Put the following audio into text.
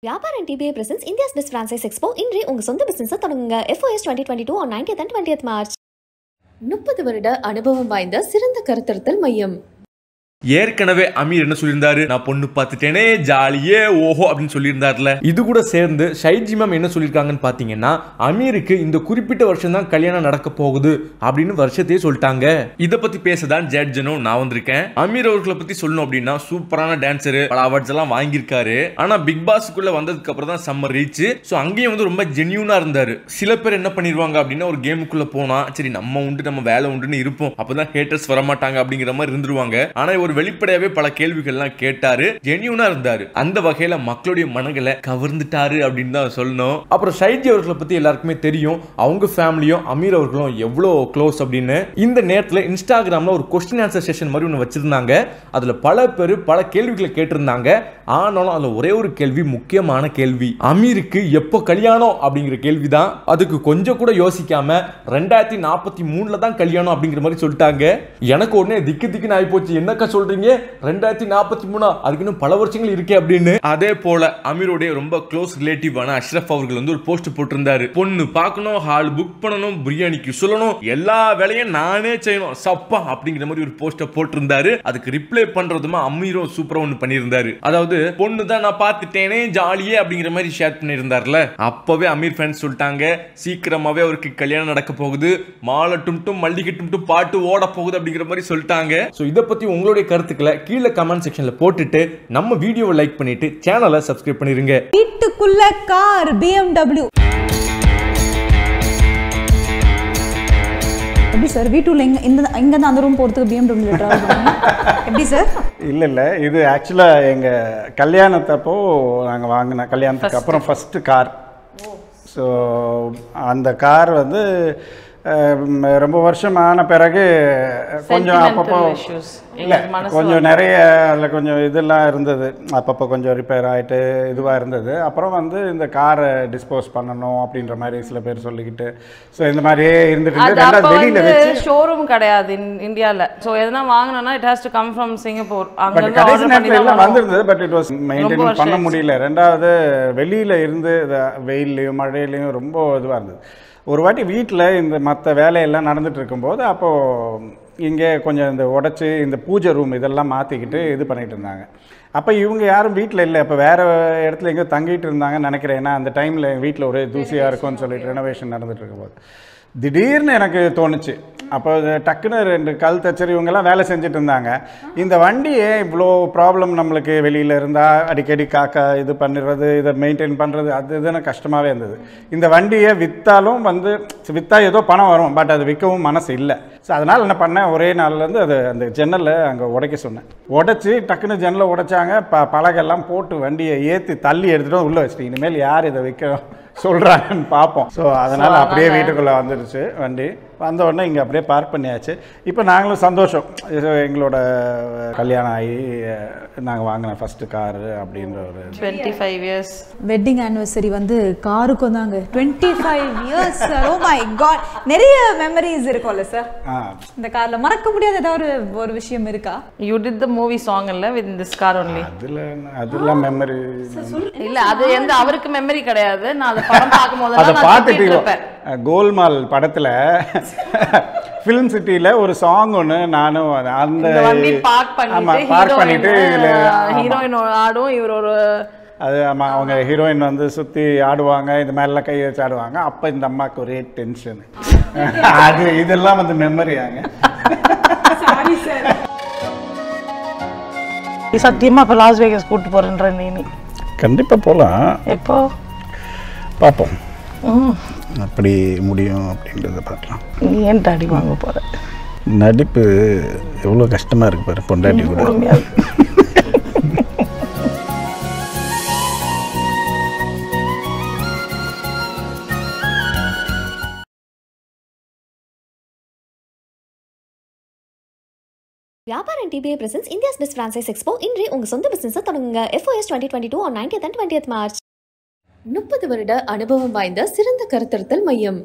Vyabhar and TBA presents India's best franchise expo. இன்றே உங்க சொந்த business தொடங்குங்க. FOS 2022 on 19th and 20th March. 30 வருட அனுபவம் வாய்ந்த சிறந்த கருத்தரித்தல் மையம். ஏற்கனவே அமீர் என்ன சொல்லியிருந்தாரு, நான் பொண்ணு பார்த்துட்டேனே ஜாலியே ஓஹோ அப்படின்னு சொல்லியிருந்தார்ல. இது கூட சேர்ந்து ஷைஜி மேம் என்ன சொல்லியிருக்காங்கன்னு பார்த்தீங்கன்னா, அமீருக்கு இந்த குறிப்பிட்ட வருஷம் தான் கல்யாணம் நடக்க போகுது அப்படின்னு வருஷத்தையே சொல்லிட்டாங்க. இதை பத்தி பேசதான் ஜட்ஜனும் நான் வந்திருக்கேன். அமீர் அவர்களை பத்தி சொல்லணும் அப்படின்னா சூப்பரான டான்சரு, பல அவார்ட்ஸ் எல்லாம் வாங்கியிருக்காரு. ஆனா பிக் பாஸ்க்குள்ள வந்ததுக்கு அப்புறம் தான் செம்ம ரீச். ஸோ அங்கேயும் வந்து ரொம்ப ஜென்யூனா இருந்தாரு. சில பேர் என்ன பண்ணிடுவாங்க அப்படின்னா, ஒரு கேமுக்குள்ள போனா சரி நம்ம உண்டு நம்ம வேலை உண்டுன்னு இருப்போம், அப்பதான் ஹேட்டர்ஸ் வரமாட்டாங்க அப்படிங்கிற மாதிரி இருந்துருவாங்க. ஆனா ஒரு வெளிப்படையாவே பல கேள்விகள்லாம் கேட்டாரு, ஜென்யூனா இருந்தாரு. அந்த வகையில மக்களுடைய மனங்களை கவர்ந்துட்டாரு அப்படின்னு தான் சொல்லணும். அப்புறம் ஷைஜி அவர்களை பத்தி எல்லாருக்குமே தெரியும், அவங்க ஃபேமிலியும் அமீர் அவர்களும் எவ்வளவு க்ளோஸ் அப்படின்னு. இந்த நேரத்தில் இன்ஸ்டாகிராம்ல ஒரு கொஸ்டின் ஆன்சர் செஷன் மாதிரி ஒன்று வச்சிருந்தாங்க. அதுல பல பேர் பல கேள்விகளை கேட்டிருந்தாங்க. ஆனாலும் அதுல ஒரே ஒரு கேள்வி முக்கியமான கேள்வி, அமீருக்கு எப்போ கல்யாணம் அப்படிங்கிற கேள்விதான். அதுக்கு கொஞ்சம் கூட யோசிக்காம 2043 தான் கல்யாணம் அப்படிங்கிற மாதிரி சொல்லிட்டாங்க. எனக்கு உடனே திக்கு திக்குன்னு ஆகி போச்சு, என்னக்கா சொல்றீங்க 2043 அதுக்கு இன்னும் பல வருஷங்கள் இருக்கே அப்படின்னு. அதே போல அமீரோடைய ரொம்ப க்ளோஸ் ரிலேட்டிவான அஷ்ரஃப் அவர்கள் வந்து ஒரு போஸ்ட் போட்டிருந்தாரு, பொண்ணு பார்க்கணும், ஹால் புக் பண்ணணும், பிரியாணிக்கு சொல்லணும், எல்லா வேலையும் நானே செய்யணும் சப்பா அப்படிங்கிற மாதிரி ஒரு போஸ்ட போட்டிருந்தாரு. அதுக்கு ரிப்ளை பண்றதுமா அமீரும் சூப்பரா ஒன்று பண்ணியிருந்தாரு. அதாவது பொண்ணு தான் நான் பார்த்துட்டேனே ஜாலியே அப்படிங்கிற மாதிரி ஷேர் பண்ணியிருந்தார்ல. அப்பவே அமீர் ஃபேன்ஸ் சொல்லிட்டாங்க, சீக்கிரமாவே அவருக்கு கல்யாணம் நடக்க போகுது, மாலட்டும் மல்லிகட்டும் பாட்டு ஓட போகுது அப்படிங்கிற மாதிரி சொல்லிட்டாங்க. ஸோ இதை பத்தி உங்களுடைய கருத்துக்களை கீழே கமெண்ட் செக்ஷன்ல போட்டுட்டு நம்ம வீடியோவை லைக் பண்ணிட்டு சேனலை சப்ஸ்கிரைப் பண்ணிருங்க. வீட்டுக்குள்ள கார் BMW எப்படி சார்? வீட்டுல இங்க தான் அந்த ரூம் போறதுக்கு BMW டிராவல் பண்ணுங்க எப்படி சார்? இல்ல இது ஆக்சுவலா எங்க கல்யாணத்தப்போ நாங்க வாங்கின கல்யாணத்துக்கு அப்புறம் ஃபர்ஸ்ட் கார். ஸோ அந்த கார் வந்து ரொம்ப வருஷம் ஆன பிறகு கொஞ்சம் அப்பப்போ இல்லை கொஞ்சம் நிறைய அதில் கொஞ்சம் இதெல்லாம் இருந்தது, அப்பப்போ கொஞ்சம் ரிப்பேர் ஆகிட்டு இதுவாக இருந்தது. அப்புறம் வந்து இந்த காரை டிஸ்போஸ் பண்ணணும் அப்படின்ற மாதிரி சில பேர் சொல்லிக்கிட்டு ஸோ இந்த மாதிரியே இருந்துட்டு ரெண்டாவது வெளியில் வச்சு ஷோரூம் கிடையாது இந்தியாவில். ஸோ எதனா வாங்கினோன்னா it has to come from Singapore. But கடைசி நேரத்தில் எல்லாம் வந்திருந்தது, பட் இட் வாஸ் மெயின்டைன் பண்ண முடியல. ரெண்டாவது வெளியில் இருந்து வெயிலையும் மழையிலையும் ரொம்ப இதுவாக இருந்தது. ஒரு வாட்டி வீட்டில் இந்த மற்ற வேலையெல்லாம் நடந்துட்டு இருக்கும்போது அப்போது இங்கே கொஞ்சம் இந்த உடச்சி இந்த பூஜை ரூம் இதெல்லாம் மாற்றிக்கிட்டு இது பண்ணிகிட்டு இருந்தாங்க. அப்போ இவங்க யாரும் வீட்டில் இல்லை, அப்போ வேறு இடத்துல எங்கேயோ தங்கிட்டு இருந்தாங்கன்னு நினைக்கிறேன். ஏன்னா அந்த டைமில் வீட்டில் ஒரே தூசியாக இருக்கும்னு சொல்லிட்டு ரெனோவேஷன் நடந்துட்டு இருக்கும்போது திடீர்னு எனக்கு தோணுச்சு. அப்போ டக்குன்னு 2 கல் தச்சர் இவங்கெல்லாம் வேலை செஞ்சுட்டு இருந்தாங்க. இந்த வண்டியே இவ்வளோ ப்ராப்ளம் நம்மளுக்கு வெளியில் இருந்தால் அடிக்கடி காக்கா இது பண்ணிடுறது, இதை மெயின்டைன் பண்ணுறது, அது இதுன்னு கஷ்டமாகவே இருந்தது. இந்த வண்டியை விற்றாலும் வந்து விற்றா ஏதோ பணம் வரும், பட் அது விற்கவும் மனசு இல்லை. ஸோ அதனால் என்ன பண்ணேன், ஒரே நாள்லேருந்து அது அந்த ஜன்னலை அங்கே உடைக்க சொன்னேன். உடைச்சி டக்குன்னு ஜன்னலை உடைச்சாங்க, பலகெல்லாம் போட்டு வண்டியை ஏற்றி தள்ளி எடுத்துகிட்டு உள்ளே வச்சுட்டு இனிமேல் யார் இதை விற்க சொல்கிறாங்கன்னு பார்ப்போம். ஸோ அதனால் அப்படியே வீட்டுக்குள்ளே வந்துடுச்சு வண்டி. வந்த உடனே இங்கே அப்படியே பார்க் பண்ணியாச்சு. இப்போ நாங்களும் சந்தோஷம், எங்களோட கல்யாணம் ஆகி நாங்கள் வாங்கின ஃபஸ்ட்டு காரு அப்படின்ற ஒரு 25 இயர்ஸ் வெட்டிங் ஆனிவர்சரி வந்து காருக்கும் தாங்க 25 இயர்ஸ். ஓ மை காட், நிறைய மெமரிஸ் இருக்கும்ல சார் இந்த காரில்? மறக்க முடியாத ஏதாவது ஒரு விஷயம் இருக்கா? You did the movie song இல்ல வித் திஸ் கார் ஒன்லி. அதெல்லாம் மெமரி இல்ல, அது எந்த அவருக்கு மெமரி கிடையாது. நான் அந்த படம் பார்க்கும்போது அதை பார்த்துட்டு கோல்மால் படத்தில் ஃபிலிம் சிட்டியில் ஒரு சாங் ஒன்று நானும் அந்த பார்க் பண்ணிட்டு ஹீரோயின் ஆடும், இவர் ஒரு அது ஆமாம் அவங்க ஹீரோயின் வந்து சுற்றி ஆடுவாங்க, இந்த மாதிரிலாம் கை வச்சு ஆடுவாங்க. அப்போ இந்த அம்மாவுக்கு ஒரே டென்ஷன். அது இதெல்லாம் வந்து மெமரியாங்க. சத்தியமா இப்போ லாஸ் வேகஸ் கூப்பிட்டு போறேன்ற நீ கண்டிப்பாக போகலாம். எப்போ பார்ப்போம், அப்படி முடியும் அப்படின்றத பார்க்கலாம். நீ ஏன் டாடி வாங்க போற? நடிப்பு எவ்வளோ கஷ்டமாக இருக்கு பாரு, பொண்டாட்டி கூட. Vyabhar and TBA presents India's best franchise expo. இன்றே உங்க சொந்த business தொடங்குங்க. FOS 2022 on 19th and 20th March. 30 வருட அனுபவம் வாய்ந்த சிறந்த கருத்தரித்தல் மையம்.